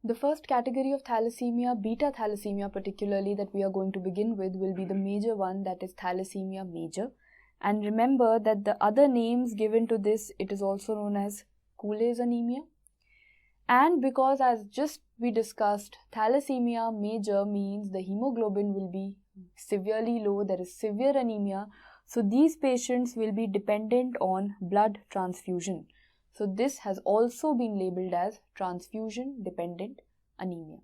The first category of thalassemia, beta thalassemia particularly, that we are going to begin with will be the major one, that is thalassemia major. And remember that the other names given to this, it is also known as Cooley's anemia. And because, as just we discussed, thalassemia major means the hemoglobin will be severely low, there is severe anemia. So these patients will be dependent on blood transfusion. So this has also been labeled as transfusion dependent anemia.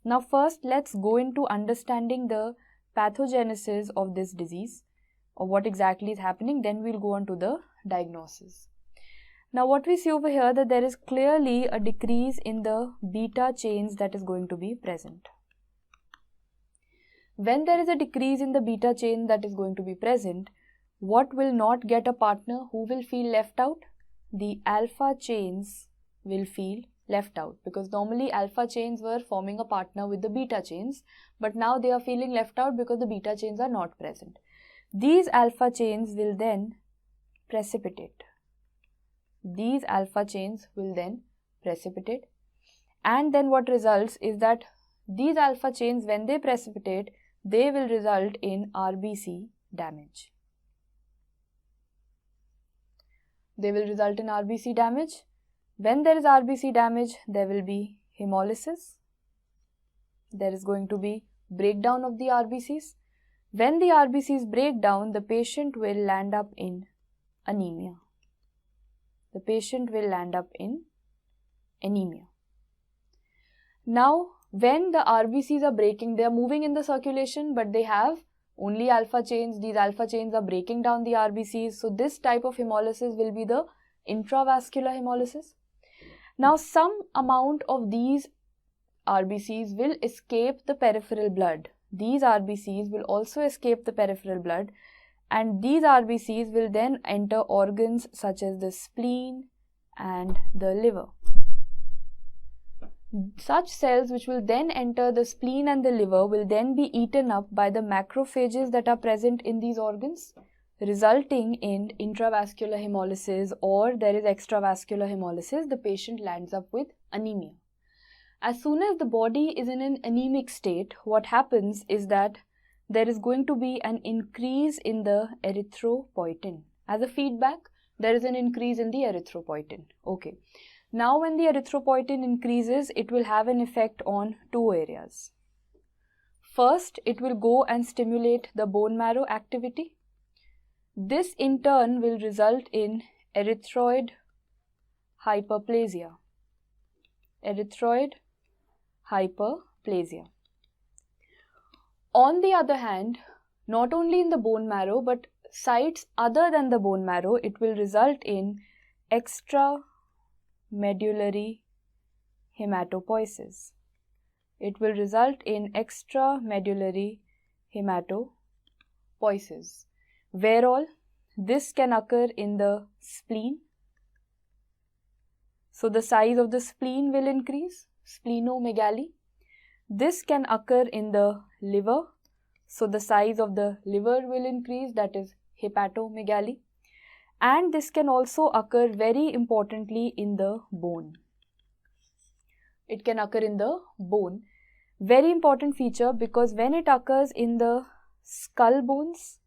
Now first let's go into understanding the pathogenesis of this disease, or what exactly is happening, then we'll go on to the diagnosis. Now what we see over here, that there is clearly a decrease in the beta chains that is going to be present. When there is a decrease in the beta chain that is going to be present, what will not get a partner? Who will feel left out? The alpha chains will feel left out, because normally alpha chains were forming a partner with the beta chains, but now they are feeling left out because the beta chains are not present. These alpha chains will then precipitate. These alpha chains will then precipitate, and then what results is that these alpha chains, when they precipitate, they will result in RBC damage. They will result in RBC damage. When there is RBC damage, there will be hemolysis. There is going to be breakdown of the RBCs. When the RBCs break down, the patient will land up in anemia. The patient will land up in anemia. Now, when the RBCs are breaking, they are moving in the circulation, but they have only alpha chains. These alpha chains are breaking down the RBCs. So this type of hemolysis will be the intravascular hemolysis. Now some amount of these RBCs will escape the peripheral blood. These RBCs will also escape the peripheral blood, and these RBCs will then enter organs such as the spleen and the liver. Such cells which will then enter the spleen and the liver will then be eaten up by the macrophages that are present in these organs, resulting in intravascular hemolysis, or there is extravascular hemolysis. The patient lands up with anemia. As soon as the body is in an anemic state, what happens is that there is going to be an increase in the erythropoietin. As a feedback, there is an increase in the erythropoietin. Okay. Now when the erythropoietin increases, it will have an effect on two areas. First, it will go and stimulate the bone marrow activity. This in turn will result in erythroid hyperplasia. Erythroid hyperplasia. On the other hand, not only in the bone marrow but sites other than the bone marrow, it will result in extramedullary hematopoiesis. It will result in extramedullary hematopoiesis. Where all? This can occur in the spleen. So the size of the spleen will increase, splenomegaly. This can occur in the liver. So the size of the liver will increase, that is hepatomegaly. And this can also occur very importantly in the bone. It can occur in the bone. Very important feature, because when it occurs in the skull bones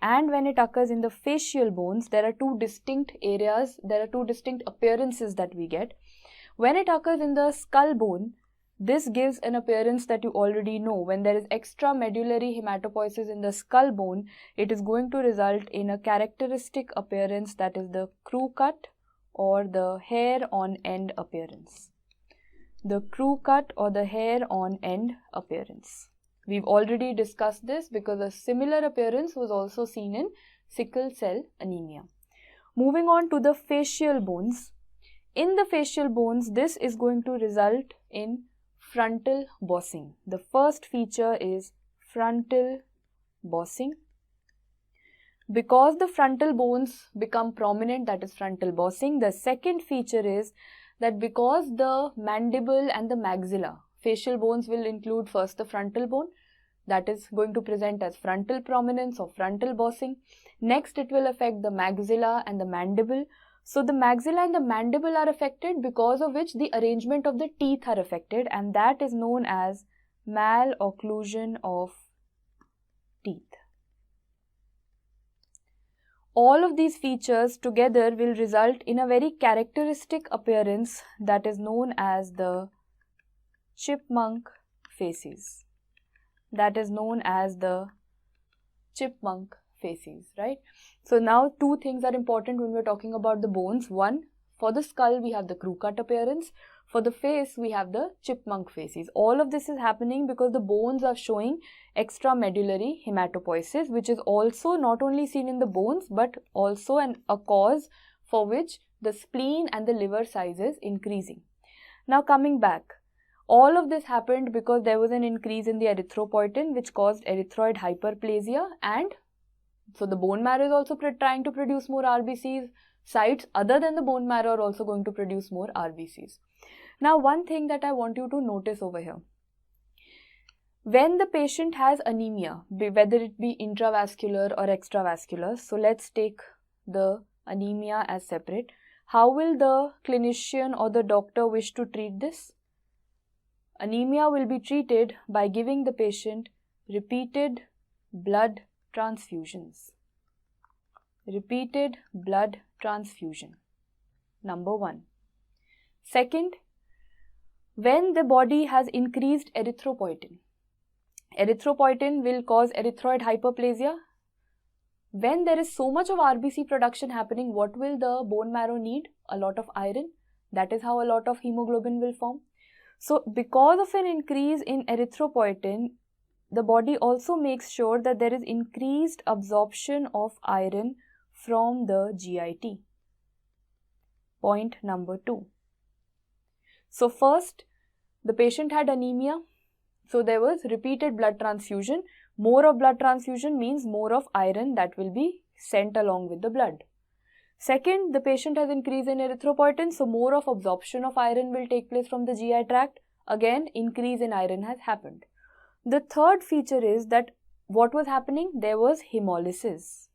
and when it occurs in the facial bones, there are two distinct areas, there are two distinct appearances that we get. When it occurs in the skull bone, this gives an appearance that you already know. When there is extramedullary hematopoiesis in the skull bone, it is going to result in a characteristic appearance, that is the crew cut or the hair on end appearance. The crew cut or the hair on end appearance. We've already discussed this because a similar appearance was also seen in sickle cell anemia. Moving on to the facial bones. In the facial bones, this is going to result in frontal bossing. The first feature is frontal bossing. Because the frontal bones become prominent, that is frontal bossing. The second feature is that because the mandible and the maxilla, facial bones will include first the frontal bone, that is going to present as frontal prominence or frontal bossing. Next, it will affect the maxilla and the mandible. So the maxilla and the mandible are affected, because of which the arrangement of the teeth are affected, and that is known as malocclusion of teeth. All of these features together will result in a very characteristic appearance that is known as the chipmunk facies. That is known as the chipmunk facies, right? So now two things are important when we're talking about the bones. One, for the skull we have the crew cut appearance. For the face we have the chipmunk facies. All of this is happening because the bones are showing extramedullary hematopoiesis, which is also not only seen in the bones but also a cause for which the spleen and the liver size is increasing. Now coming back, all of this happened because there was an increase in the erythropoietin, which caused erythroid hyperplasia, and so the bone marrow is also trying to produce more RBCs. Sites other than the bone marrow are also going to produce more RBCs. Now one thing that I want you to notice over here. When the patient has anemia, whether it be intravascular or extravascular, so let's take the anemia as separate. How will the clinician or the doctor wish to treat this? Anemia will be treated by giving the patient repeated blood transfusions. Repeated blood transfusion. Number one. Second, when the body has increased erythropoietin. Erythropoietin will cause erythroid hyperplasia. When there is so much of RBC production happening, what will the bone marrow need? A lot of iron. That is how a lot of hemoglobin will form. So because of an increase in erythropoietin, the body also makes sure that there is increased absorption of iron from the GIT. Point number 2. So first, the patient had anemia, so there was repeated blood transfusion. More of blood transfusion means more of iron that will be sent along with the blood. Second, the patient has increase in erythropoietin, so more of absorption of iron will take place from the GI tract. Again, increase in iron has happened. The third feature is that what was happening? There was hemolysis.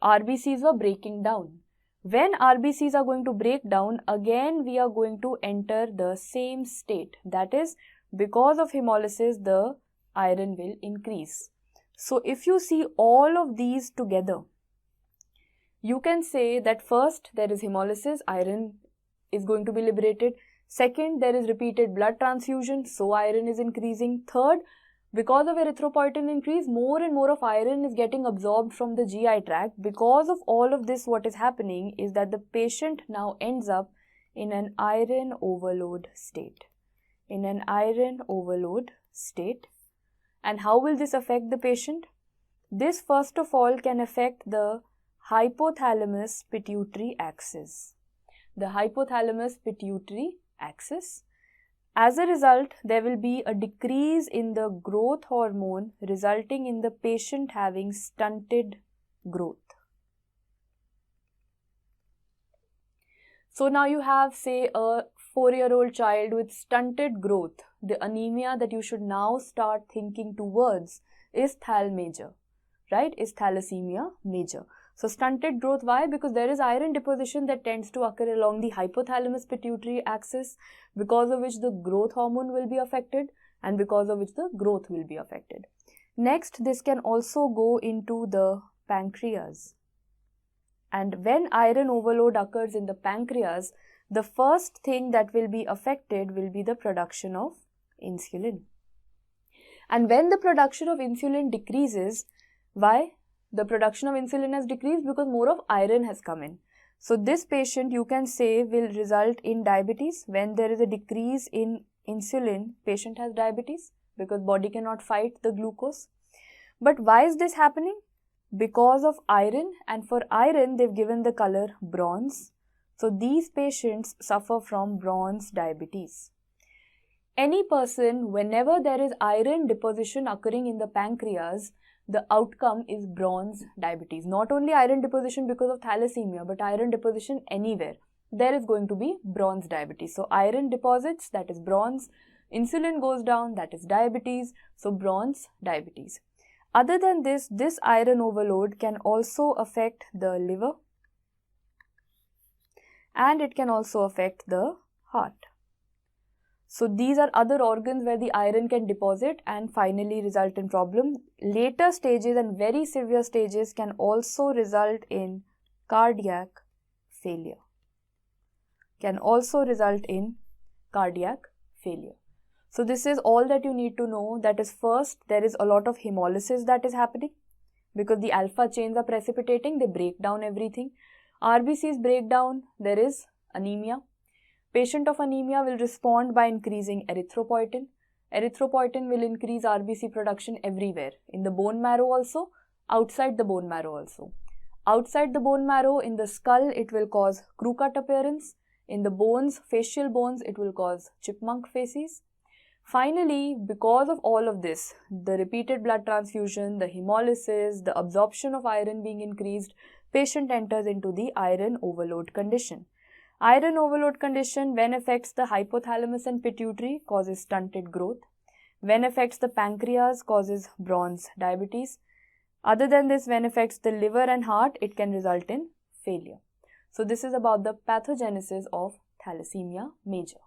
RBCs were breaking down. When RBCs are going to break down, again we are going to enter the same state. That is, because of hemolysis, the iron will increase. So if you see all of these together, you can say that first there is hemolysis, iron is going to be liberated. Second, there is repeated blood transfusion, so iron is increasing. Third, because of erythropoietin increase, more and more of iron is getting absorbed from the GI tract. Because of all of this, what is happening is that the patient now ends up in an iron overload state. In an iron overload state. And how will this affect the patient? This first of all can affect the hypothalamus pituitary axis. The hypothalamus pituitary axis. As a result, there will be a decrease in the growth hormone, resulting in the patient having stunted growth. So now you have, say, a 4-year-old child with stunted growth. The anemia that you should now start thinking towards is thal major, right? Is thalassemia major. So stunted growth, why? Because there is iron deposition that tends to occur along the hypothalamus pituitary axis, because of which the growth hormone will be affected and because of which the growth will be affected. Next, this can also go into the pancreas. And when iron overload occurs in the pancreas, the first thing that will be affected will be the production of insulin. And when the production of insulin decreases, why? The production of insulin has decreased because more of iron has come in. So this patient, you can say, will result in diabetes. When there is a decrease in insulin, patient has diabetes because body cannot fight the glucose. But why is this happening? Because of iron, and for iron they've given the color bronze. So these patients suffer from bronze diabetes. Any person, whenever there is iron deposition occurring in the pancreas, the outcome is bronze diabetes. Not only iron deposition because of thalassemia, but iron deposition anywhere. There is going to be bronze diabetes. So iron deposits, that is bronze. Insulin goes down, that is diabetes. So bronze diabetes. Other than this, this iron overload can also affect the liver. and it can also affect the heart. So these are other organs where the iron can deposit and finally result in problem. Later stages and very severe stages can also result in cardiac failure. So this is all that you need to know. That is, first, there is a lot of hemolysis that is happening because the alpha chains are precipitating, they break down everything. RBCs break down, there is anemia. Patient of anemia will respond by increasing erythropoietin. Erythropoietin will increase RBC production everywhere, in the bone marrow also, outside the bone marrow also. Outside the bone marrow, in the skull, it will cause crew-cut appearance. In the bones, facial bones, it will cause chipmunk faces. Finally, because of all of this, the repeated blood transfusion, the hemolysis, the absorption of iron being increased, patient enters into the iron overload condition. Iron overload condition, when affects the hypothalamus and pituitary, causes stunted growth. When affects the pancreas, causes bronze diabetes. Other than this, when affects the liver and heart, it can result in failure. So this is about the pathogenesis of thalassemia major.